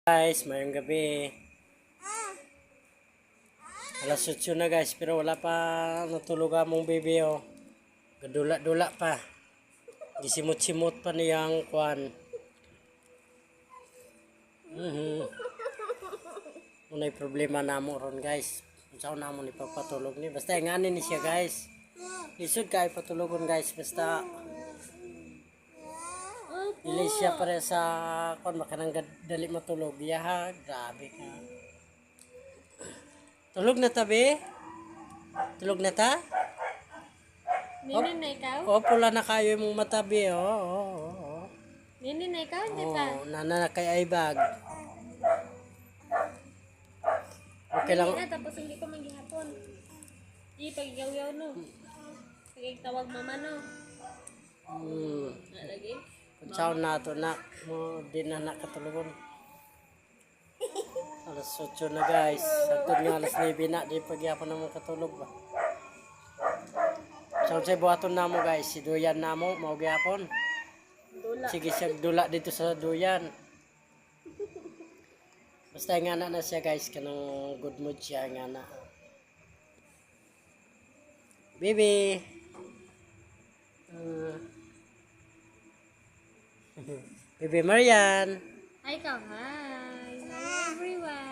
Guys, mayong gabi. Alas 8 na guys, pero wala pa natulog among baby oh. Gadula-dula pa. Gisimot-simot pa niyang kwan. Unay problema namo ron guys. Unsa na mo ni papatulog ni? Basta nganin ni siya guys. Lisod kay patulogon guys, basta dili siya pare sa kon makanang dali matulog. Yaha, grabe ka. Tulog na tabi? Tulog na ta? Nini na ikaw? Oh, pula na kayo yung matabi, Nini na ikaw, hindi pa? Nana na kay Aibag. Okay lang. Nini na, tapos hindi ko maghihapon. Di, pag-igaw-yaw no. Pag-tawag mama no. Nalagi? Kunsaw na ito na. Di na nakatulugon. Alas 8 na guys. Sagtod nga alas 9 na. Di pagyapon na mo katulog ba. So say buhaton na mo guys. Si Duyan na mo. Magyapon. Sige siya dula dito sa Duyan. Basta nga na siya guys. Kanang good mood siya nga na. Baby. Baby Marian. Hi, ikaw. Hi. Hi, everyone.